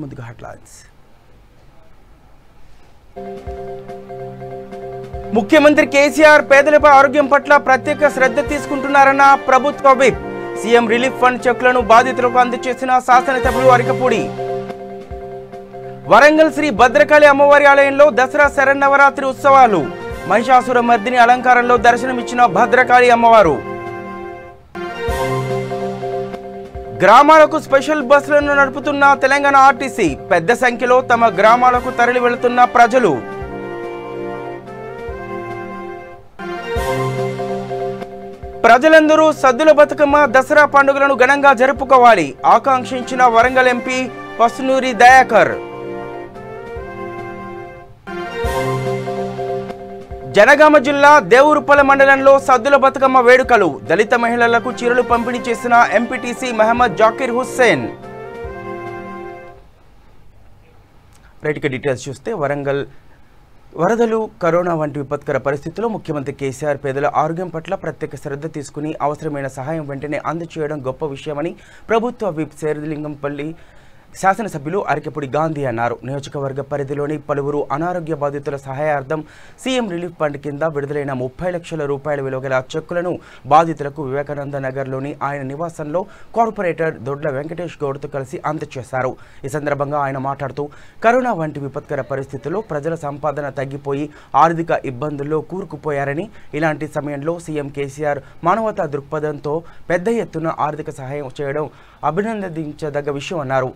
ముందుగా హెడ్లైన్స్. ముఖ్యమంత్రి కేసీఆర్ పేదలపై ఆరోగ్యం పట్ల ప్రత్యేక శ్రద్ధ తీసుకుంటున్నారన్న ప్రభుత్వ విప్. సీఎం రిలీఫ్ ఫండ్ చెక్కులను బాధితులకు అందజేసిన శాసనసభ్యులు అరికపూడి. వరంగల్ శ్రీ భద్రకాళి అమ్మవారి ఆలయంలో దసరా శరన్నవరాత్రి ఉత్సవాలు. మహిషాసుర మర్దిని అలంకారంలో దర్శనమిచ్చిన భద్రకాళి అమ్మవారు. గ్రామాలకు స్పెషల్ బస్సులను నడుపుతున్న తెలంగాణ ఆర్టీసీ. పెద్ద సంఖ్యలో తమ గ్రామాలకు తరలి వెళుతున్న ప్రజలు. ప్రజలందరూ సద్దుల బతుకమ్మ దసరా పండుగలను ఘనంగా జరుపుకోవాలి ఆకాంక్షించిన వరంగల్ ఎంపీ పసునూరి దయాకర్. జనగామ జిల్లా దేవూరుపల్లి మండలంలో సద్దుల బతుకమ్మ వేడుకలు. దళిత మహిళలకు చీరలు పంపిణీ చేసిన ఎంపీటీసీ మహమ్మద్ జాకీర్ హుస్సేన్. రైట్గా డీటెయిల్స్ చూస్తే వరంగల్ వరదలు, కరోనా వంటి విపత్కర పరిస్థితుల్లో ముఖ్యమంత్రి కేసీఆర్ పేదల ఆరోగ్యం పట్ల ప్రత్యేక శ్రద్ధ తీసుకుని అవసరమైన సహాయం వెంటనే అందజేయడం గొప్ప విషయమని ప్రభుత్వ విప్ శేరిలింగంపల్లి శాసనసభ్యులు అరికెపూడి గాంధీ అన్నారు. నియోజకవర్గ పరిధిలోని పలువురు అనారోగ్య బాధితుల సహాయార్థం సీఎం రిలీఫ్ ఫండ్ కింద విడుదలైన 30 లక్షల రూపాయల విలువ గల చెక్కులను బాధితులకు వివేకానంద నగర్లోని ఆయన నివాసంలో కార్పొరేటర్ దొడ్ల వెంకటేష్ గౌడ్తో కలిసి అందజేశారు. ఈ సందర్భంగా ఆయన మాట్లాడుతూ కరోనా వంటి విపత్కర పరిస్థితుల్లో ప్రజల సంపాదన తగ్గిపోయి ఆర్థిక ఇబ్బందుల్లో కూరుకుపోయారని, ఇలాంటి సమయంలో సీఎం కేసీఆర్ మానవతా దృక్పథంతో పెద్ద ఎత్తున ఆర్థిక సహాయం చేయడం అభినందించదగ్గ విషయం అన్నారు.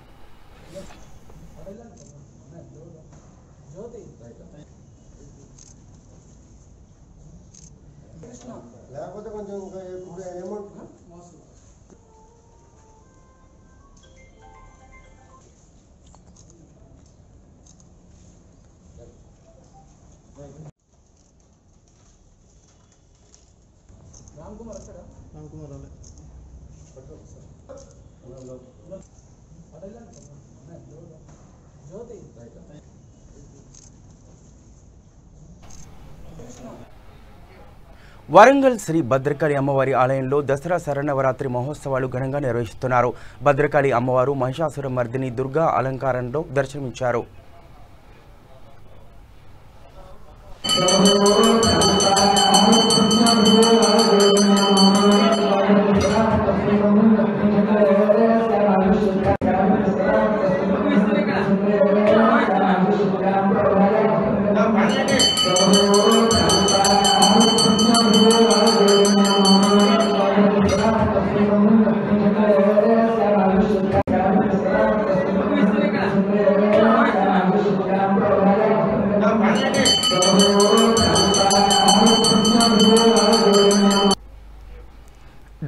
వరంగల్ శ్రీ భద్రకాళి అమ్మవారి ఆలయంలో దసరా శరన్నవరాత్రి మహోత్సవాలు ఘనంగా నిర్వహిస్తున్నారు. భద్రకాళి అమ్మవారు మహిషాసుర మర్దిని దుర్గా అలంకారంలో దర్శనమిచ్చారు.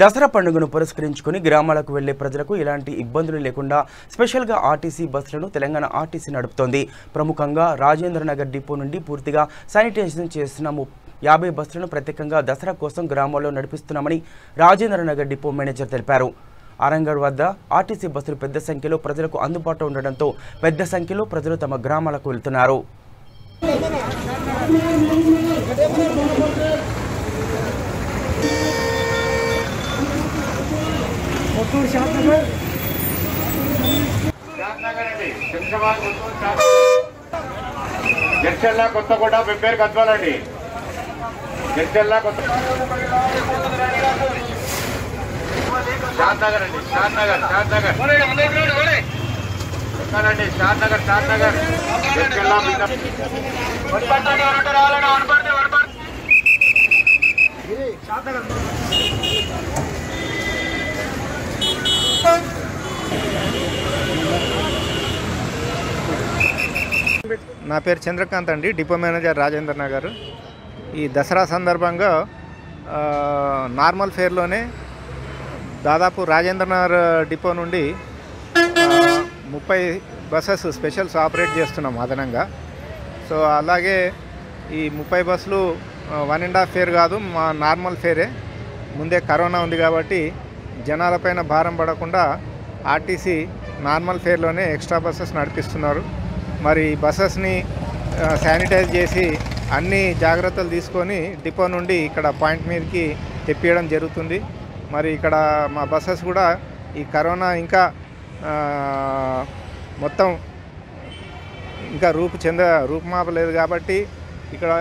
దసరా పండుగను పురస్కరించుకుని గ్రామాలకు వెళ్లే ప్రజలకు ఎలాంటి ఇబ్బందులు లేకుండా స్పెషల్గా ఆర్టీసీ బస్సులను తెలంగాణ ఆర్టీసీ నడుపుతోంది. ప్రముఖంగా రాజేంద్ర నగర్ డిపో నుండి పూర్తిగా శానిటైజేషన్ చేసిన 50 బస్సులను ప్రత్యేకంగా దసరా కోసం గ్రామాల్లో నడిపిస్తున్నామని రాజేంద్ర నగర్ డిపో మేనేజర్ తెలిపారు. ఆరంగడ్ వద్ద ఆర్టీసీ బస్సులు పెద్ద సంఖ్యలో ప్రజలకు అందుబాటులో ఉండడంతో పెద్ద సంఖ్యలో ప్రజలు తమ గ్రామాలకు వెళ్తున్నారు. జడ్చల్లా కొత్తకోట పెప్పేరు కత్వాలండి. జడ్చల్లా కొత్త షాద్నగర్ అండి. షాద్నగర్ కొత్తనండి. షాద్నగర్ జడ్చల్లా నా పేరు చంద్రకాంత్ అండి, డిపో మేనేజర్ రాజేంద్ర నగర్. ఈ దసరా సందర్భంగా నార్మల్ ఫేర్లోనే దాదాపు రాజేంద్ర నగర్ డిపో నుండి 30 బస్సెస్ స్పెషల్స్ ఆపరేట్ చేస్తున్నాం అదనంగా. సో అలాగే ఈ 30 బస్సులు 1.5 ఫేర్ కాదు, మా నార్మల్ ఫేరే. ముందే కరోనా ఉంది కాబట్టి జనాలపైన భారం పడకుండా ఆర్టీసీ నార్మల్ ఫేర్లోనే ఎక్స్ట్రా బస్సెస్ నడిపిస్తున్నారు. మరి బస్సెస్ని శానిటైజ్ చేసి అన్ని జాగ్రత్తలు తీసుకొని డిపో నుండి ఇక్కడ పాయింట్ మీదకి తెప్పియడం జరుగుతుంది. మరి ఇక్కడ మా బస్సెస్ కూడా ఈ కరోనా ఇంకా మొత్తం ఇంకా రూపుమాపలేదు కాబట్టి ఇక్కడ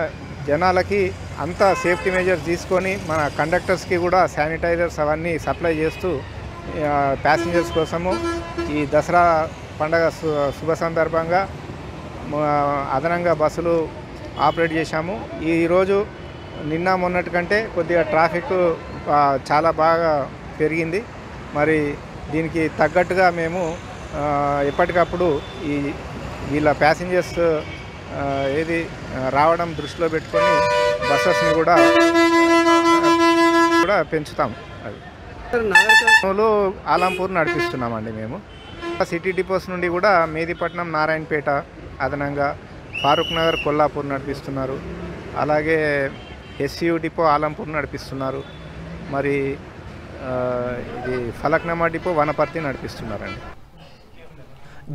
జనాలకి అంతా సేఫ్టీ మెజర్స్ తీసుకొని మన కండక్టర్స్కి కూడా శానిటైజర్స్ అవన్నీ సప్లై చేస్తూ ప్యాసింజర్స్ కోసము ఈ దసరా పండగ శుభ సందర్భంగా అదనంగా బస్సులు ఆపరేట్ చేశాము. ఈరోజు నిన్న మొన్నటి కంటే కొద్దిగా ట్రాఫిక్ చాలా బాగా పెరిగింది. మరి దీనికి తగ్గట్టుగా మేము ఎప్పటికప్పుడు వీళ్ళ ప్యాసింజర్స్ రావడం దృష్టిలో పెట్టుకొని బస్సెస్ని కూడా పెంచుతాం. అది ఆలంపూర్ నడిపిస్తున్నామండి. మేము సిటీ డిపోస్ నుండి కూడా మేదీపట్నం, నారాయణపేట, అదనంగా ఫారూక్ నగర్, కొల్లాపూర్ నడిపిస్తున్నారు. అలాగే ఎస్యూ డిపో ఆలంపూర్ నడిపిస్తున్నారు. మరి ఇది ఫలక్నామా డిపో వనపర్తి నడిపిస్తున్నారండి.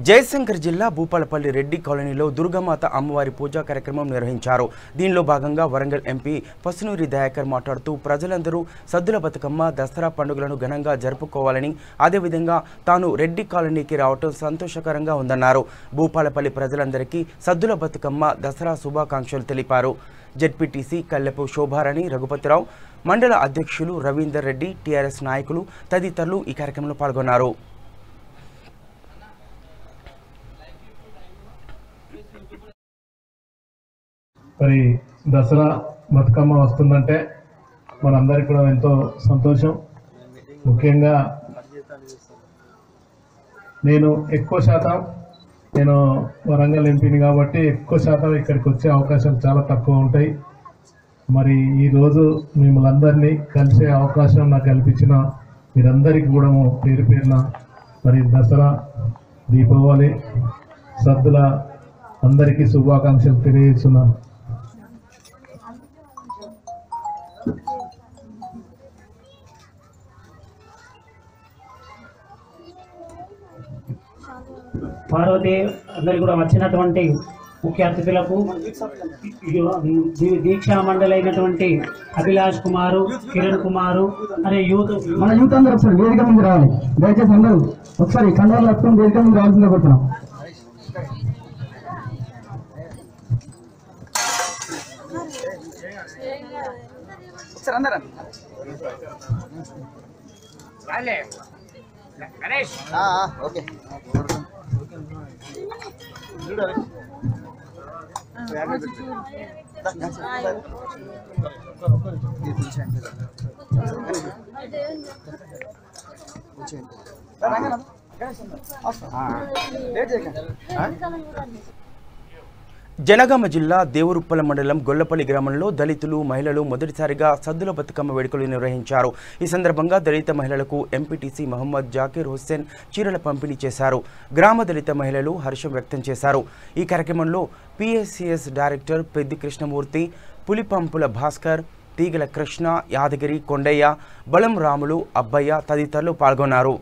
జయశంకర్ జిల్లా భూపాలపల్లి రెడ్డి కాలనీలో దుర్గామాత అమ్మవారి పూజా కార్యక్రమం నిర్వహించారు. దీనిలో భాగంగా వరంగల్ ఎంపీ పసునూరి దయాకర్ మాట్లాడుతూ ప్రజలందరూ సద్దుల బతుకమ్మ, దసరా పండుగలను ఘనంగా జరుపుకోవాలని, అదేవిధంగా తాను రెడ్డి కాలనీకి రావటం సంతోషకరంగా ఉందన్నారు. భూపాలపల్లి ప్రజలందరికీ సద్దుల బతుకమ్మ, దసరా శుభాకాంక్షలు తెలిపారు. జెడ్పీటీసీ కల్లెపు శోభారాణి, రఘుపతిరావు, మండల అధ్యక్షులు రవీందర్ రెడ్డి, టీఆర్ఎస్ నాయకులు తదితరులు ఈ కార్యక్రమంలో పాల్గొన్నారు. మరి దసరా బతుకమ్మ వస్తుందంటే మనందరికీ కూడా ఎంతో సంతోషం. ముఖ్యంగా నేను వరంగల్ ఎంపీని కాబట్టి ఎక్కువ శాతం ఇక్కడికి వచ్చే అవకాశాలు చాలా తక్కువ ఉంటాయి. మరి ఈరోజు మిమ్మల్ని అందరినీ కలిసే అవకాశం నాకు కల్పించిన మీరందరికీ కూడా పేరు పేరున మరి దసరా, దీపావళి, సద్దుల అందరికీ శుభాకాంక్షలు తెలియజేస్తున్నాను. పార్వతి అందరికి కూడా వచ్చినటువంటి ముఖ్య అతిథులకు, దీక్షా మండలి అయినటువంటి అభిలాష్ కుమారు, కిరణ్ కుమారు అనే మన యూత్ అందరూ ఒకసారి వేదిక ముందు రావాలి. దయచేసి అందరూ ఒకసారి కండలు పట్టుకుని వేదిక ముందు రావాల్సిందే కోరుతున్నాం. ఓకే జనగామ జిల్లా దేవరుప్పల మండలం గొల్లపల్లి గ్రామంలో దళితులు, మహిళలు మొదటిసారిగా సద్దుల బతుకమ్మ వేడుకలు నిర్వహించారు. ఈ సందర్భంగా దళిత మహిళలకు ఎంపీటీసీ మహమ్మద్ జాకీర్ హుస్సేన్ చీరల పంపిణీ చేశారు. గ్రామ దళిత మహిళలు హర్షం వ్యక్తం చేశారు. ఈ కార్యక్రమంలో పిఎస్సిఎస్ డైరెక్టర్ పెద్ది కృష్ణమూర్తి, పులిపంపుల భాస్కర్, తీగల కృష్ణ, యాదగిరి, కొండయ్య, బలం రాములు, అబ్బయ్య తదితరులు పాల్గొన్నారు.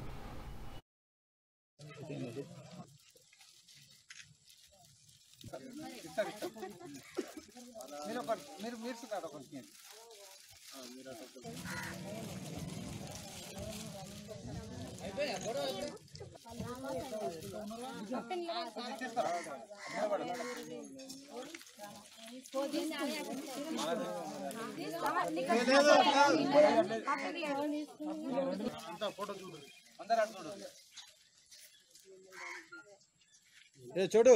చూడు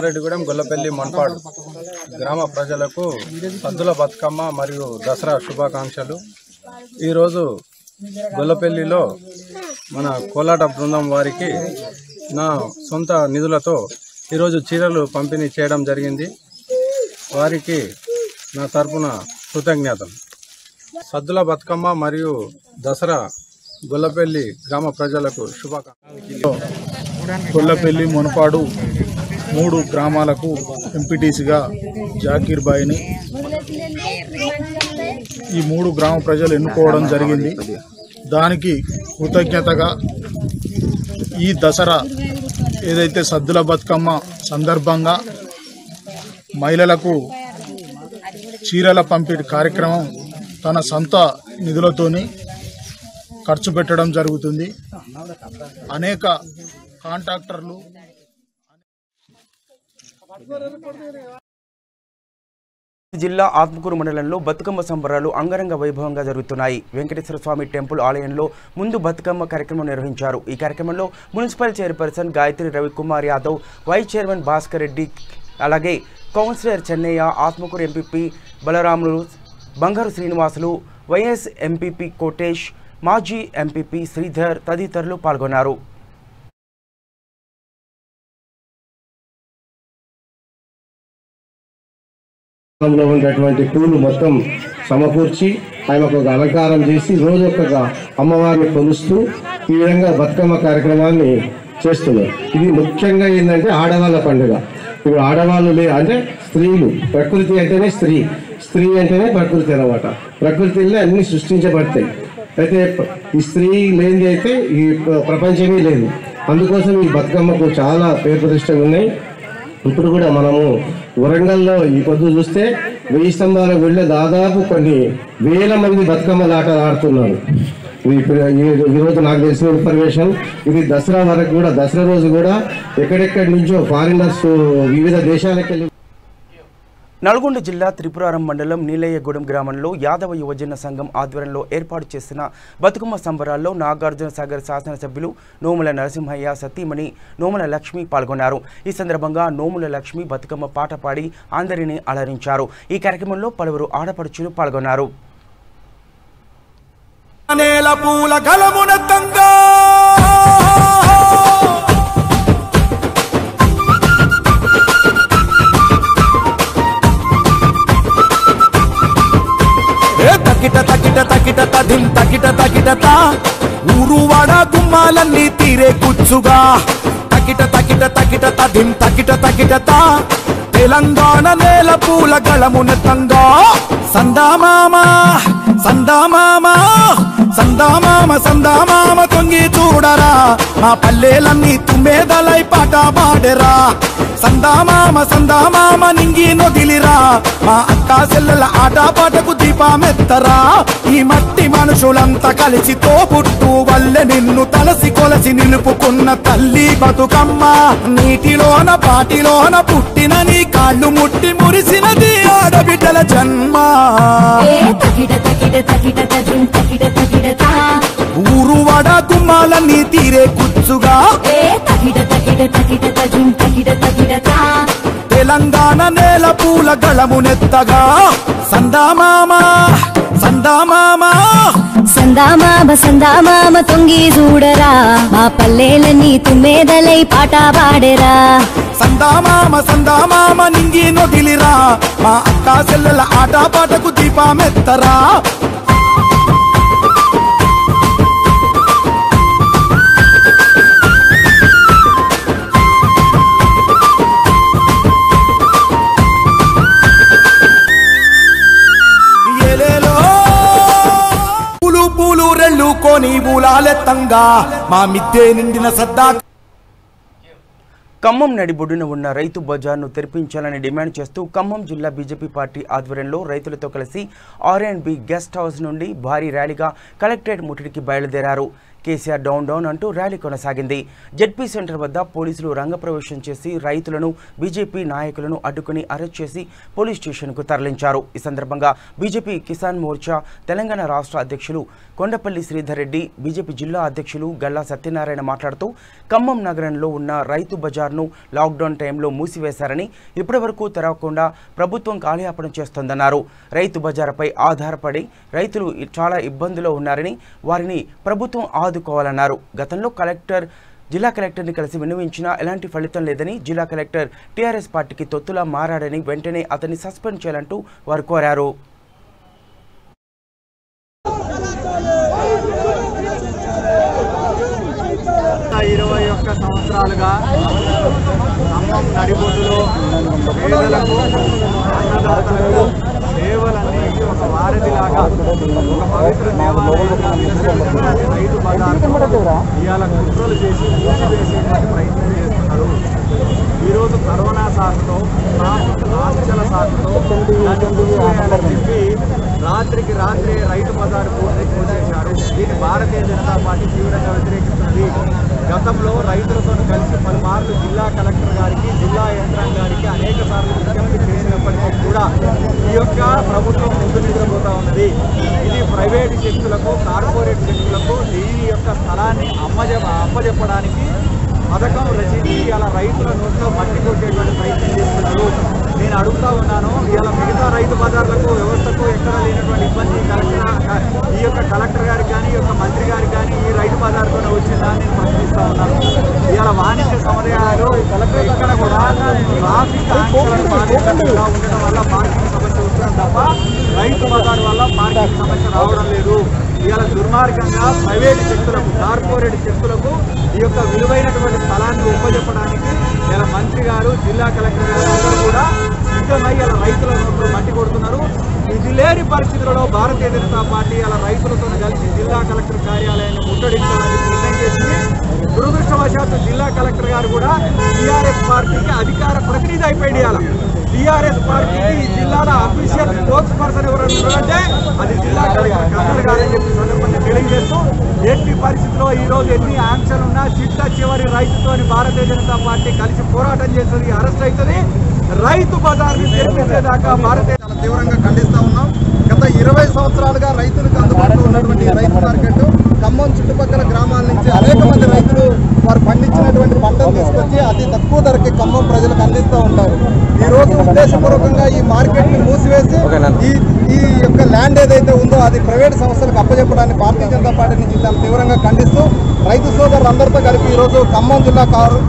రెడ్డిగూడెం గొల్లపల్లి మన్పాడు గ్రామ ప్రజలకు సద్దుల బతుకమ్మ మరియు దసరా శుభాకాంక్షలు. ఈరోజు గొల్లపల్లిలో మన కోలాట బృందం వారికి నా సొంత నిధులతో ఈరోజు చీరలు పంపిణీ చేయడం జరిగింది. వారికి నా తరపున కృతజ్ఞతలు. సద్దుల బతుకమ్మ మరియు దసరా గొల్లపల్లి గ్రామ ప్రజలకు శుభాకాంక్షలు. గొల్లపల్లి మునపాడు 3 గ్రామాలకు ఎంపీటీసీగా జాకీర్ బాయ్ని, ఈ 3 గ్రామ ప్రజలు ఎన్నుకోవడం జరిగింది. దానికి కృతజ్ఞతగా ఈ దసరా ఏదైతే సద్దుల బతుకమ్మ సందర్భంగా మహిళలకు చీరల పంపిణీ కార్యక్రమం తన సొంత నిధులతోని ఖర్చు పెట్టడం జరుగుతుంది. అనేక కాంట్రాక్టర్లు జిల్లా ఆత్మకూరు మండలంలో బతుకమ్మ సంబరాలు అంగరంగ వైభవంగా జరుగుతున్నాయి. వెంకటేశ్వర స్వామి టెంపుల్ ఆలయంలో ముందు బతుకమ్మ కార్యక్రమం నిర్వహించారు. ఈ కార్యక్రమంలో municipal chairperson Gayatri Ravikumar Yadav, vice chairman Bhaskar Reddy, అలాగే councillor Chennaiah, Atmakur MPP Balaramulu, Bangaru Srinivasulu, YS MPP Kotesh, మాజీ ఎంపీపీ శ్రీధర్ తదితరులు పాల్గొన్నారు. ఉన్నటువంటి పూలు మొత్తం సమకూర్చి ఆయనకు ఒక అలంకారం చేసి రోజు ఒక అమ్మవారిని కొలుస్తూ ఈ విధంగా బతుకమ్మ కార్యక్రమాన్ని చేస్తున్నారు. ఇది ముఖ్యంగా ఏంటంటే ఆడవాళ్ళ పండుగ. ఇప్పుడు ఆడవాళ్ళు అంటే స్త్రీలు, ప్రకృతి అంటేనే స్త్రీ అంటేనే ప్రకృతి అన్నమాట. ప్రకృతిలో అన్ని సృష్టించబడతాయి. అయితే ఈ స్త్రీ లేనిది అయితే ఈ ప్రపంచమే లేదు. అందుకోసం ఈ బతుకమ్మకు చాలా పేరు ప్రతిష్టలు ఉన్నాయి. ఇప్పుడు కూడా మనము వరంగల్లో ఈ పొద్దు చూస్తే 1000 స్తంభాల గుళ్ళ దాదాపు కొన్ని వేల మంది బతుకమ్మల ఆటలు ఆడుతున్నారు. ఈరోజు నాకు తెలిసిన ఇన్ఫర్మేషన్ ఇది దసరా వరకు కూడా, దసరా రోజు కూడా ఎక్కడెక్కడి నుంచో ఫారినర్స్ వివిధ దేశాలకు వెళ్ళి. నల్గొండ జిల్లా త్రిపురారం మండలం నీలయ్యగూడెం గ్రామంలో యాదవ యువజన సంఘం ఆధ్వర్యంలో ఏర్పాటు చేసిన బతుకమ్మ సంబరాల్లో నాగార్జున సాగర్ శాసనసభ్యులు నోముల నరసింహయ్య సతీమణి నోముల లక్ష్మి పాల్గొన్నారు. ఈ సందర్భంగా నోముల లక్ష్మి బతుకమ్మ పాట పాడి అందరినీ అలరించారు. ఈ కార్యక్రమంలో పలువురు ఆడపడుచులు పాల్గొన్నారు. ఊరువాడ గుమ్మాలన్నీ తీరే కూర్చుగా తకిట తెలంగాణ నేల పూల గళమునతంగా సందామామ తొంగి చూడరా మా పల్లెలన్నీ తుమ్మేదలై పాట పాడరా. సందామామ నింగి నొదిలిరా మా అక్కా చెల్లెల ఆట పాటకు దీపమెత్తరా. ఈ మట్టి మనుషులంతా కలిసి తోబుట్టు వల్లే నిన్ను తలసి కొలసి నిలుపుకున్న తల్లి బతుకమ్మ. నీటిలోన పాటిలోన పుట్టిన నీ కాళ్ళు ముట్టి మురిసినది ఆడబిడ్డల జన్మ. ఊరువాడ గుమ్మాలన్నీ తీరే కూర్చుగా తెలంగాణ నేల పూల గళమునెత్తగా సందామామ తొంగి చూడరా మా పల్లెలన్నీ తుమ్మేదలై పాట పాడరా. సందామామ నింగి నొదిలిరా మా అక్కా చెల్లెల ఆట పాటకు దీపమెత్తరా. పూలు రెళ్ళు కోని బూలాలెత్తంగా మా మిద్దె నిండిన సద్దా. ఖమ్మం నడిబొడ్డున ఉన్న రైతు బజార్ను తెరిపించాలని డిమాండ్ చేస్తూ ఖమ్మం జిల్లా బీజేపీ పార్టీ ఆధ్వర్యంలో రైతులతో కలిసి R&B గెస్ట్ హౌస్ నుండి భారీ ర్యాలీగా కలెక్టరేట్ ముట్టడికి బయలుదేరారు. కేసీఆర్ డౌన్ డౌన్ అంటూ ర్యాలీ కొనసాగింది. జెడ్పీ సెంటర్ వద్ద పోలీసులు రంగప్రవేశం చేసి రైతులను, బీజేపీ నాయకులను అడ్డుకుని అరెస్ట్ చేసి పోలీస్ స్టేషన్కు తరలించారు. ఈ సందర్భంగా బీజేపీ కిసాన్ మోర్చా తెలంగాణ రాష్ట్ర అధ్యక్షులు కొండపల్లి శ్రీధర్ రెడ్డి, బీజేపీ జిల్లా అధ్యక్షులు గల్లా సత్యనారాయణ మాట్లాడుతూ ఖమ్మం నగరంలో ఉన్న రైతు బజార్ను లాక్డౌన్ టైంలో మూసివేశారని, ఇప్పటివరకు తెరవకుండా ప్రభుత్వం కాలయాపన చేస్తోందన్నారు. రైతు బజార్పై ఆధారపడి రైతులు చాలా ఇబ్బందుల్లో ఉన్నారని, వారిని ప్రభుత్వం ఆదుకోవాలన్నారు. గతంలో జిల్లా కలెక్టర్ని కలిసి విన్నవించినా ఎలాంటి ఫలితం లేదని, జిల్లా కలెక్టర్ టీఆర్ఎస్ పార్టీకి తొత్తులా మారాడని, వెంటనే అతన్ని సస్పెండ్ చేయాలంటూ వారు కోరారు. సంవత్సరాలుగా ఖమ్మం నడిబొడ్డులో పేదలకు, అన్నదాతలకు సేవలన్నీ ఒక సారథిలాగా ఒక పవిత్ర దేవాలయాన్ని రైతు బజార్లో ఇవాళ కుట్రలు చేసి మూసివేసేటువంటి ప్రయత్నం చేస్తున్నారు. ఈరోజు కరోనా సాకుతో ఆంక్షల సాకుతో చెప్పి రాత్రికి రాత్రే రైతు బజారు పూర్తిచేశారు. దీన్ని భారతీయ జనతా పార్టీ తీవ్రంగా వ్యతిరేకిస్తున్నది. గతంలో రైతులతో కలిసి పలుమార్లు జిల్లా కలెక్టర్ గారికి జిల్లా యంత్రాంగానికి అనేక సార్లు విజ్ఞప్తి చేసినప్పటికీ కూడా ఈ యొక్క ప్రభుత్వం ముందు నిద్రపోతా ఉన్నది. ఇది ప్రైవేటు శక్తులకు కార్పొరేట్ శక్తులకు దీని యొక్క స్థలాన్ని అప్పజెప్పడానికి పథకం రచించి ఇలా రైతుల నోట్లో మట్టి కొట్టేటువంటి ప్రయత్నం చేస్తున్నారు. నేను అడుగుతా ఉన్నాను, ఇలా మిగతా రైతు బజార్లకు వ్యవస్థకు ఎక్కడ లేనటువంటి ఇబ్బంది ఈ యొక్క కలెక్టర్ గారికి కానీ ఈ యొక్క మంత్రి గారికి కానీ ఈ రైతు బజార్తోనే వచ్చిందా అని నేను ప్రశ్నిస్తా ఉన్నాను. ఇలా వాణిజ్య సముదాయాలు ఇక్కడ కూడా ట్రాఫిక్ ఆంక్షలను పాటించకుండా ఉండడం వల్ల పార్కింగ్ సమస్య వస్తుంది తప్ప రైతు బజార్ వల్ల పార్కింగ్ సమస్య రావడం లేదు. ఇవాళ దుర్మార్గంగా ప్రైవేటు శక్తులకు కార్పొరేట్ శక్తులకు ఈ యొక్క విలువైనటువంటి స్థలాన్ని ఉపజెప్పడానికి ఇలా మంత్రి గారు జిల్లా కలెక్టర్ గారు అందరూ కూడా సిద్ధమై ఇలా రైతుల నోట్లో మట్టి కొడుతున్నారు. ఇది లేని పరిస్థితులలో భారతీయ జనతా పార్టీ అలా రైతులతో కలిసి జిల్లా కలెక్టర్ కార్యాలయాన్ని ముట్టడించాలని నిర్ణయం చేసింది. దురదృష్టవశాత్తు జిల్లా కలెక్టర్ గారు కూడా టీఆర్ఎస్ పార్టీకి అధికార ప్రతినిధి అయిపోయింది. టీఆర్ఎస్ పార్టీకి ఈ జిల్లాలో అఫీషియల్ స్పోక్స్ పర్సన్ ఎవరంటే అది జిల్లా కలెక్టర్ కన్నర్ గారని చెప్పి సందర్భంగా తెలియజేస్తూ ఎట్టి పరిస్థితుల్లో ఈరోజు ఎన్ని ఆంక్షలున్నా చిట్ట చివరి రైతుతోని భారతీయ జనతా పార్టీ కలిసి పోరాటం చేస్తుంది, అరెస్ట్ అవుతుంది. రైతు బజార్ని తెరిపించేదాకా భారతీయ తీవ్రంగా ఖండిస్తా ఉన్నాం. గత 20 సంవత్సరాలుగా రైతులకు అందుబాటులో ఉన్నటువంటి రైతు మార్కెట్ ఖమ్మం చుట్టుపక్కల గ్రామాల నుంచి అనేక మంది రైతులు వారు పండించినటువంటి పంటను తీసుకొచ్చి అతి తక్కువ ధరకి ఖమ్మం ప్రజలకు అందిస్తూ ఉంటారు. ఈ రోజు ఉద్దేశపూర్వకంగా ఈ మార్కెట్ ని మూసివేసి ఈ యొక్క ల్యాండ్ ఏదైతే ఉందో అది ప్రైవేట్ సంస్థలకు అప్పచెప్పడాన్ని భారతీయ జనతా పార్టీ నుంచి తీవ్రంగా ఖండిస్తూ రైతు సోదరులందరితో కలిపి ఈరోజు ఖమ్మం జిల్లా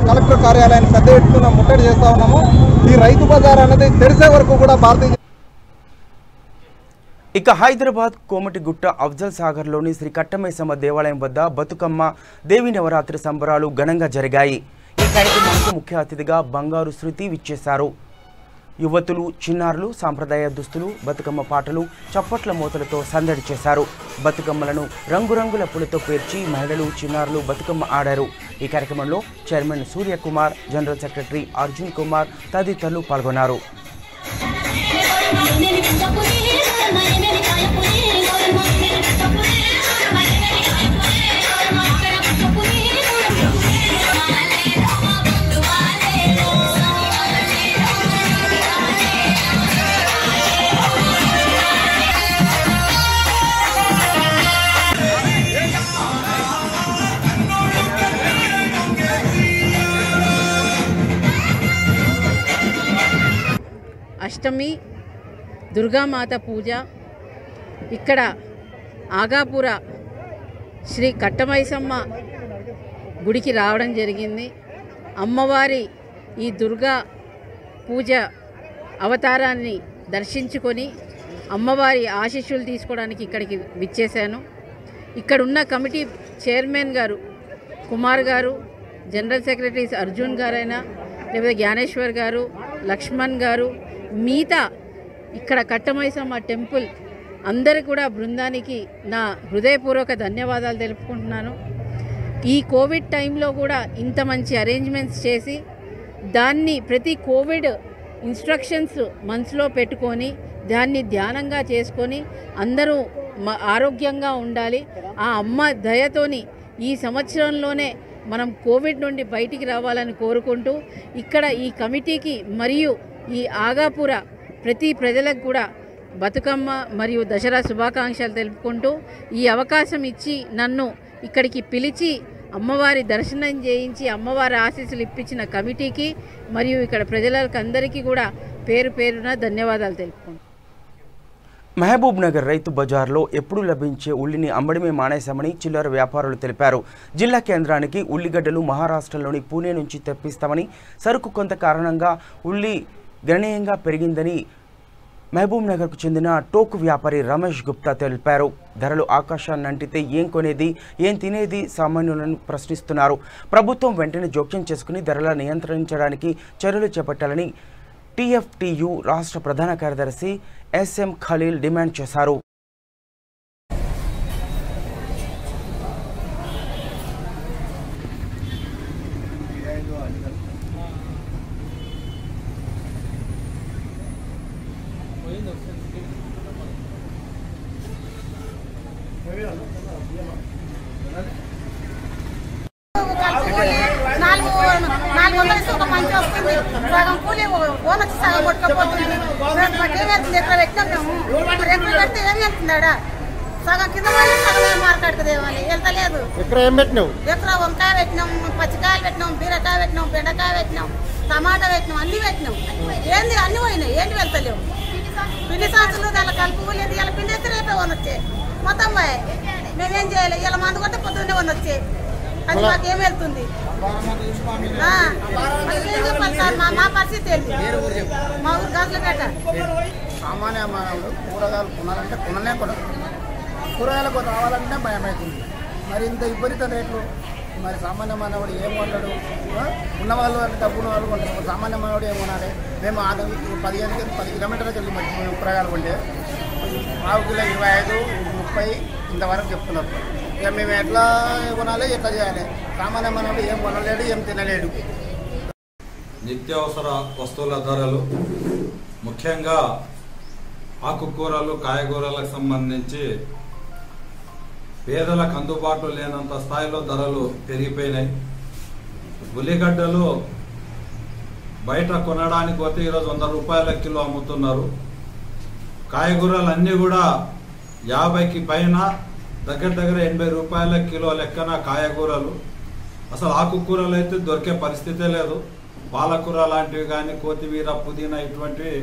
కలెక్టర్ కార్యాలయాన్ని పెద్ద ఎత్తున ముట్టడి చేస్తా ఉన్నాము. ఈ రైతు బజార్ అనేది తెరిసే వరకు కూడా భారతీయ ఇక హైదరాబాద్ కోమటిగుట్ట అఫ్జల్ సాగర్లోని శ్రీ కట్టమైసమ్మ దేవాలయం వద్ద బతుకమ్మ దేవి నవరాత్రి సంబరాలు ఘనంగా జరిగాయి. ఈ కార్యక్రమానికి ముఖ్య అతిథిగా బంగారు శృతి విచ్చేశారు. యువతులు చిన్నారులు సాంప్రదాయ దుస్తులు బతుకమ్మ పాటలు చప్పట్ల మోతలతో సందడి చేశారు. బతుకమ్మలను రంగురంగుల పూలతో పేర్చి మహిళలు చిన్నారులు బతుకమ్మ ఆడారు. ఈ కార్యక్రమంలో chairman Suryakumar, general secretary Arjun Kumar తదితరులు పాల్గొన్నారు. అష్టమి దుర్గామాత పూజ ఇక్కడ ఆగాపుర శ్రీ కట్టమైసమ్మ గుడికి రావడం జరిగింది. అమ్మవారి ఈ దుర్గా పూజ అవతారాన్ని దర్శించుకొని అమ్మవారి ఆశీస్సులు తీసుకోవడానికి ఇక్కడికి విచ్చేశాను. ఇక్కడున్న కమిటీ చైర్మన్ గారు కుమార్ గారు, జనరల్ సెక్రటరీ అర్జున్ గారైనా లేకపోతే జ్ఞానేశ్వర్ గారు, లక్ష్మణ్ గారు, మిగతా ఇక్కడ కట్టమైసమ్మ టెంపుల్ అందరూ కూడా బృందానికి నా హృదయపూర్వక ధన్యవాదాలు తెలుపుకుంటున్నాను. ఈ కోవిడ్ టైంలో కూడా ఇంత మంచి అరేంజ్మెంట్స్ చేసి దాన్ని ప్రతి కోవిడ్ ఇన్స్ట్రక్షన్స్ మనసులో పెట్టుకొని దాన్ని ధ్యానంగా చేసుకొని అందరూ ఆరోగ్యంగా ఉండాలి. ఆ అమ్మ దయతోని ఈ సంవత్సరంలోనే మనం కోవిడ్ నుండి బయటికి రావాలని కోరుకుంటూ ఇక్కడ ఈ కమిటీకి మరియు ఈ ఆగాపుర ప్రతి ప్రజలకు కూడా బతుకమ్మ మరియు దసరా శుభాకాంక్షలు తెలుపుకుంటూ ఈ అవకాశం ఇచ్చి నన్ను ఇక్కడికి పిలిచి అమ్మవారి దర్శనం చేయించి అమ్మవారి ఆశీస్సులు ఇప్పించిన కమిటీకి మరియు ఇక్కడ ప్రజలకు అందరికీ కూడా పేరు పేరున ధన్యవాదాలు తెలుపుకుంటాను. మహబూబ్ నగర్ రైతు బజార్లో ఎప్పుడు లభించే ఉల్లిని అమ్మడమే మానేశామని చిల్లర వ్యాపారులు తెలిపారు. జిల్లా కేంద్రానికి ఉల్లిగడ్డలు మహారాష్ట్రలోని పూణే నుంచి తెప్పిస్తామని, సరుకు కొంత కారణంగా ఉల్లి గణనీయంగా పెరిగిందని మహబూబ్ నగర్కు చెందిన టోకు వ్యాపారి రమేష్ గుప్తా తెలిపారు. ధరలు ఆకాశాన్ని అంటితే ఏం కొనేది, ఏం తినేది సామాన్యులను ప్రశ్నిస్తున్నారు. ప్రభుత్వం వెంటనే జోక్యం చేసుకుని ధరల నియంత్రించడానికి చర్యలు చేపట్టాలని టీఎఫ్టీయు రాష్ట్ర ప్రధాన కార్యదర్శి ఎస్ఎం ఖలీల్ డిమాండ్ చేశారు. మంచి వస్తుంది సగం కూలి ఓనొచ్చి సగం కొట్టుకోపోతుంది ఎక్కడ పెడితే ఏం వెళ్తున్నాడా సగం కింద సగం మార్కెట్కి దేవాలి వెళ్తలేదు. ఎక్కడ వంకాయ పెట్టినాం, పచ్చికాయలు పెట్టినాం, బీరకాయ పెట్టినాం, బెండకాయ పెట్టినాం, టమాటా పెట్టినాం, అన్ని పెట్టినాం. ఏంది అన్ని పోయినాయి, ఏంటి వెళ్తలేవు. పిండి సంచులు దాని కలుపు లేదు. ఇలా పిండి అయితే రేపే వనొచ్చే మొత్తం పోయి మేమేం చేయాలి. ఇలా మందు కొట్టే పొద్దున్నే వనొచ్చే అది మాకేం వెళ్తుంది. చెప్పాలి సార్ మా పరిస్థితి ఏంటి. మా ఊరు గాజులపేట. సామాన్య మానవుడు కూరగాయలు కొనాలంటే కొనలే కొనరు, కూరగాయలకు రావాలంటే భయం అవుతుంది. మరి ఇంత విపరీత రేట్లు మరి సామాన్య మానవుడు ఏం కొనడు. ఉన్నవాళ్ళు అంటే డబ్బు ఉన్న వాళ్ళు కొంటారు. సామాన్య మానవుడు ఏం కొనాలి. మేము 10 కిలోమీటర్లకు వెళ్ళి మంచి మేము కూరగాయలు కొంటే 1/2 కిలో 25, 30 ఇంతవరకు చెప్తున్నారు. ఇక మేము ఎట్లా కొనాలి, ఎట్లా చేయాలి. సామాన్య మానవుడు ఏం కొనలేడు, ఏం తినలేడు. నిత్యావసర వస్తువుల ధరలు ముఖ్యంగా ఆకుకూరలు కాయగూరలకు సంబంధించి పేదలకు అందుబాటులో లేనంత స్థాయిలో ధరలు పెరిగిపోయినాయి. ఉల్లిగడ్డలు బయట కొనడానికి పోతే ఈరోజు 100 రూపాయల కిలో అమ్ముతున్నారు. కాయగూరలు అన్నీ కూడా 50కి పైన దగ్గర 80 రూపాయల కిలో లెక్కన కాయగూరలు. అసలు ఆకుకూరలు అయితే దొరికే పరిస్థితే లేదు. పాలకూర లాంటివి కానీ కొత్తిమీర, పుదీనా ఇటువంటివి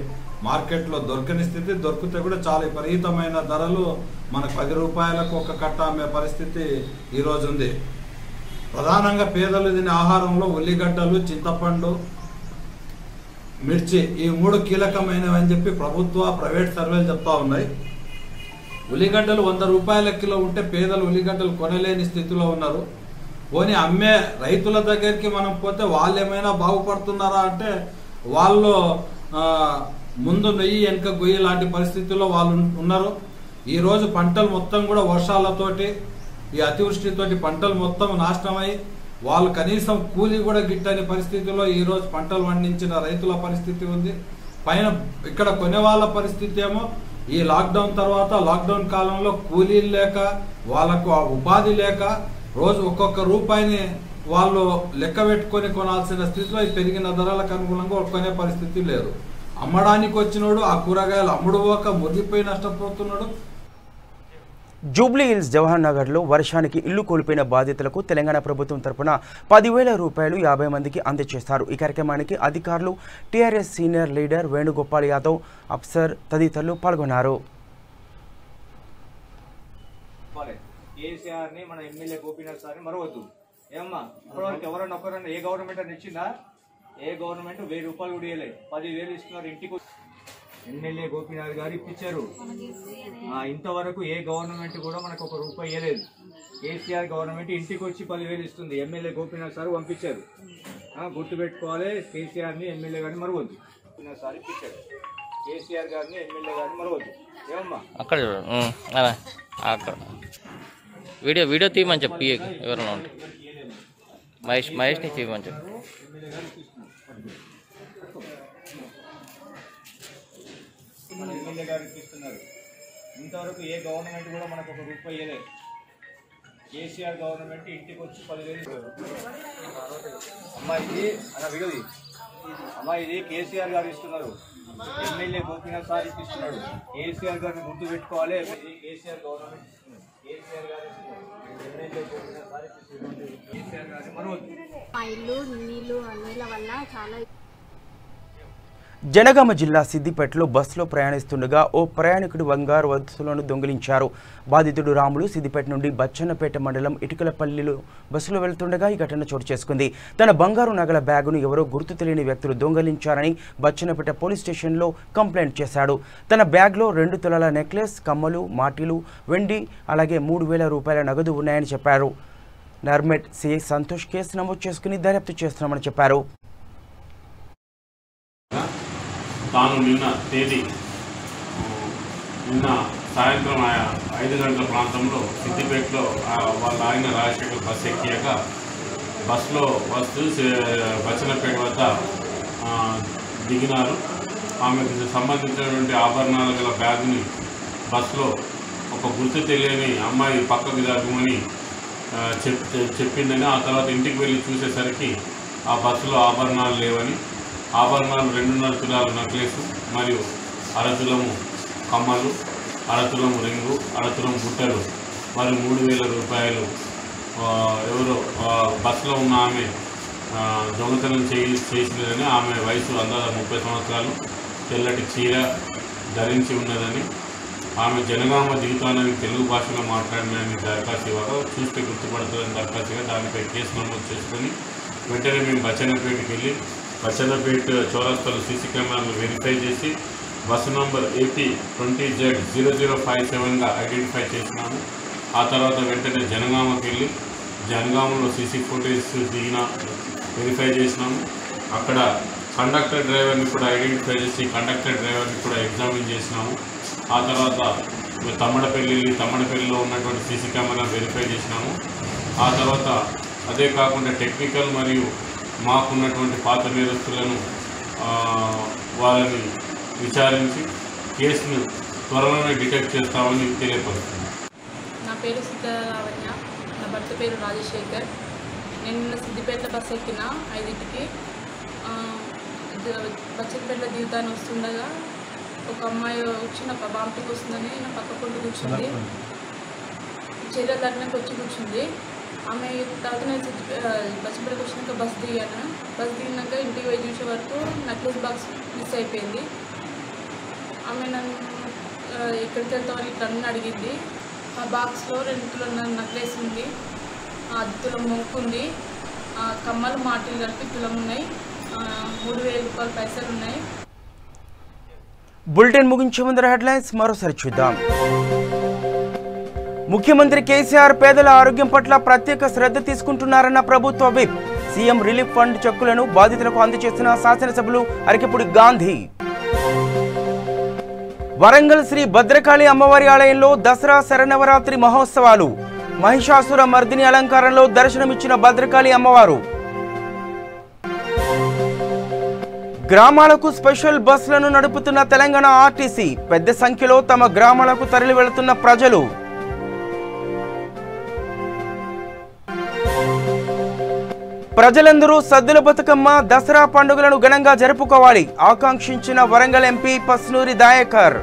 మార్కెట్లో దొరకని స్థితి. దొరికితే కూడా చాలా విపరీతమైన ధరలు. మనకు 10 రూపాయలకు ఒక కట్ట అమ్మే పరిస్థితి ఈరోజు ఉంది. ప్రధానంగా పేదలు తినే ఆహారంలో ఉల్లిగడ్డలు, చింతపండు, మిర్చి ఈ 3 కీలకమైనవి అని చెప్పి ప్రభుత్వ ప్రైవేట్ సర్వేలు చెప్తా ఉన్నాయి. ఉల్లిగడ్డలు 100 రూపాయల కిలో ఉంటే పేదలు ఉల్లిగడ్డలు కొనలేని స్థితిలో ఉన్నారు. పోనీ అమ్మే రైతుల దగ్గరికి మనం పోతే వాళ్ళు ఏమైనా బాగుపడుతున్నారా అంటే వాళ్ళు ముందు నెయ్యి వెనక గొయ్యి లాంటి పరిస్థితుల్లో వాళ్ళు ఉన్నారు. ఈరోజు పంటలు మొత్తం కూడా వర్షాలతోటి ఈ అతివృష్టితోటి పంటలు మొత్తం నాశనమై వాళ్ళు కనీసం కూలీ కూడా గిట్టని పరిస్థితిలో ఈరోజు పంటలు పండించిన రైతుల పరిస్థితి ఉంది. పైన ఇక్కడ కొనే వాళ్ళ పరిస్థితి ఏమో ఈ లాక్డౌన్ తర్వాత లాక్డౌన్ కాలంలో కూలీలు లేక వాళ్ళకు ఉపాధి లేక రోజు ఒక్కొక్క రూపాయిని వాళ్ళు లెక్క పెట్టుకొని కొనాల్సిన స్థితిలో ఈ పెరిగిన ధరలకు అనుగుణంగా కొనే పరిస్థితి లేదు. అమ్మడానికి వచ్చినోడు ఆ కూరగాయలు అమ్ముడు పోక మురిగిపోయి నష్టపోతున్నాడు. జూబ్లీ హిల్స్ జవహర్ నగర్లో వర్షానికి ఇల్లు కోల్పోయిన బాధితులకు తెలంగాణ ప్రభుత్వం తరపున 10,000 రూపాయలు 50 మందికి అందజేస్తారు. ఈ కార్యక్రమానికి అధికారులు, TRS senior leader Venugopal Yadav, Afsar తదితరులు పాల్గొన్నారు. కేసీఆర్ని మన ఎమ్మెల్యే గోపీనాథ్ సార్ని మరవద్దు. ఏమమ్మా ఇప్పటివరకు ఎవరైనా ఒకరైనా ఏ గవర్నమెంట్ అని ఇచ్చిందా? ఏ గవర్నమెంట్ 1000 రూపాయలు కూడా ఇవ్వలేదు. 10,000 ఇస్తున్నారు ఇంటికి. ఎమ్మెల్యే గోపీనాథ్ గారు ఇప్పించారు. ఇంతవరకు ఏ గవర్నమెంట్ కూడా మనకు 1 రూపాయి ఇవ్వలేదు. కేసీఆర్ గవర్నమెంట్ ఇంటికి వచ్చి 10,000 ఇస్తుంది. ఎమ్మెల్యే గోపీనాథ్ సార్ పంపించారు. గుర్తుపెట్టుకోవాలి, కేసీఆర్ని ఎమ్మెల్యే గారిని మరవద్దు. గోపీనాథ్ సార్ ఇప్పించారు. కేసీఆర్ గారిని ఎమ్మెల్యే గారిని మరవద్దు. ఏమమ్మా అక్కడ అక్కడ వీడియో తీయమని చెప్పి ఎవరైనా ఉంటే మహేష్ని తీయమని చెప్పి. మన ఎమ్మెల్యే గారికి ఇస్తున్నారు. ఇంతవరకు ఏ గవర్నమెంట్ కూడా మనకు 1 రూపాయి ఇవ్వలేదు. కేసీఆర్ గవర్నమెంట్ ఇంటికి వచ్చి 10,000. అమ్మా ఇది వీడియోది. అమ్మా ఇది కేసీఆర్ గారు ఇస్తున్నారు. ఎమ్మెల్యే గోపీనాథ్ సార్ ఇస్తున్నాడు. కేసీఆర్ గారిని గుర్తు పెట్టుకోవాలి. కేసీఆర్ గవర్నమెంట్ ఇస్తున్నారు. కేసీఆర్ గారు ఎమ్మెల్యే గోపీనాథ్ సార్ ఇస్తున్నారు. కేసీఆర్ గారిని మరవద్దు. మా ఇల్లు నీళ్ళ వల్ల చాలా. జనగామ జిల్లా సిద్దిపేటలో బస్సులో ప్రయాణిస్తుండగా ఓ ప్రయాణికుడు బంగారు వస్తువులను దొంగిలించారు. బాధితుడు రాములు సిద్దిపేట నుండి బచ్చన్నపేట మండలం ఇటుకలపల్లిలో బస్సులో వెళ్తుండగా ఈ ఘటన చోటు చేసుకుంది. తన బంగారు నగల బ్యాగును ఎవరో గుర్తు తెలియని వ్యక్తులు దొంగిలించారని బచ్చన్నపేట పోలీస్ స్టేషన్లో కంప్లైంట్ చేశాడు. తన బ్యాగ్లో 2 తులాల నెక్లెస్, కమ్మలు, మాటీలు, వెండి అలాగే 3,000 రూపాయల నగదు ఉన్నాయని చెప్పారు. నర్మెట్ సిఐ సంతోష్ కేసు నమోదు చేసుకుని దర్యాప్తు చేస్తున్నామని చెప్పారు. తాను నిన్న సాయంత్రం 5 గంటల ప్రాంతంలో సిద్దిపేటలో వాళ్ళ ఆయన రాజశేఖర్ బస్సు ఎక్కాక బస్సులో వస్తూ బచ్చన్నపేట వద్ద దిగినారు. ఆమెకు సంబంధించినటువంటి ఆభరణాలు గల బ్యాగ్ని బస్సులో ఒక గుర్తు తెలియని అమ్మాయి పక్కకు జరగమని చెప్పిందని, ఆ తర్వాత ఇంటికి వెళ్ళి చూసేసరికి ఆ బస్సులో ఆభరణాలు లేవని, ఆభరణాలు 2.5 తులాల నెక్లెస్ మరియు 1/2 తులము కమ్మలు, 1/2 తులము రింగు, 1/2 తులం బుట్టలు మరియు 3,000 రూపాయలు ఎవరో బస్సులో ఉన్న ఆమె దొంగతనం చేసినదని, ఆమె వయసు అందాజ 30 సంవత్సరాలు, తెల్లటి చీర ధరించి ఉన్నదని, ఆమె జనగామ దిగుతానని తెలుగు భాషలో మాట్లాడినని దరఖాస్తు ఇవ్వగా చూస్తే గుర్తుపడుతుందని దరఖాస్తుగా దానిపై కేసు నమోదు చేసుకొని వెంటనే మేము బచ్చన్నపేటకి వెళ్ళి బచ్చన్నపేట చౌరస్తాలో సీసీ కెమెరాలు వెరిఫై చేసి బస్సు నంబర్ AP 20Z0057గా ఐడెంటిఫై చేసినాము. ఆ తర్వాత వెంటనే జనగామకి వెళ్ళి జనగామలో సీసీ ఫుటేజ్ వెరిఫై చేసినాము. అక్కడ కండక్టర్ డ్రైవర్ని కూడా ఐడెంటిఫై చేసి కండక్టర్ డ్రైవర్ని కూడా ఎగ్జామిన్ చేసినాము. ఆ తర్వాత తమ్మడపల్లిలో ఉన్నటువంటి సీసీ కెమెరా వెరిఫై చేసినాము. ఆ తర్వాత అదే కాకుండా టెక్నికల్ మరియు మాకున్నటువంటి పాత నేరస్తులను వాళ్ళని విచారించి కేసును త్వరలోనే డిటెక్ట్ చేస్తామని తెలియపరుస్తుంది. నా పేరు సీతారావణ్య, నా భర్త పేరు రాజశేఖర్. నేను సిద్దిపేట బస్సు ఎక్కిన 5ంటికి. బచ్చన్నపేటలో దిగుతాను వస్తుండగా ఒక అమ్మాయి వచ్చి నా బాంటికి వస్తుందని నా పక్క పొంటి కూర్చుంది. చీర దగ్గరకు వచ్చి కూర్చుంది. ఆమె తర్వాత నేను బచ్చన్నపేటకు వచ్చినాక బస్సు దిగాను. బస్సు దిగినాక ఇంటికి పోయి చూసే వరకు నెక్లెస్ బాక్స్ మిస్ అయిపోయింది. ఆమె నన్ను ఎక్కడికి వెళ్తామని ఇట్లా అన్నీ అడిగింది. ఆ బాక్స్లో 2 తులం నెక్లెస్ ఉంది, 10 తులం మొక్కు ఉంది, కమ్మలు మాటలు కలిపి తులం ఉన్నాయి, 3,000 రూపాయల పైసలు ఉన్నాయి. బులెటిన్ ముగించే ముందర హెడ్లైన్స్ మరోసారి చూద్దాం. ముఖ్యమంత్రి కేసీఆర్ పేదల ఆరోగ్యం పట్ల ప్రత్యేక శ్రద్ధ తీసుకుంటున్నారన్న ప్రభుత్వ విప్. సీఎం రిలీఫ్ ఫండ్ చెక్కులను బాధితులకు అందజేసిన శాసనసభ్యులు అరకెపూడి గాంధీ. వరంగల్ శ్రీ భద్రకాళి అమ్మవారి ఆలయంలో దసరా శరన్నవరాత్రి మహోత్సవాలు. మహిషాసుర మర్దిని అలంకారంలో దర్శనమిచ్చిన భద్రకాళి అమ్మవారు. గ్రామాలకు స్పెషల్ బస్సులను నడుపుతున్న తెలంగాణ ఆర్టీసీ. పెద్ద సంఖ్యలో తమ గ్రామాలకు తరలి వెళుతున్న ప్రజలు. ప్రజలందరూ సద్దుల బతుకమ్మ దసరా పండుగలను ఘనంగా జరుపుకోవాలి ఆకాంక్షించిన వరంగల్ ఎంపీ పస్నూరి దాయకర్.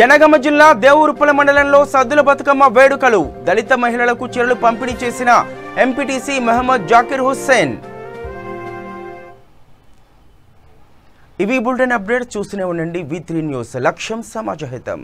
జనగామ జిల్లా దేవూరుపల మండలంలో సద్దుల బతుకమ్మ వేడుకలు. దళిత మహిళలకు చీరలు పంపిణీ చేసిన ఎంపీటీసీ మహమ్మద్ జాకిర్ హుస్సేన్. ఇవి బులెటిన్ అప్డేట్. చూస్తూనే ఉండండి V3 న్యూస్. లక్ష్యం సమాజహితం.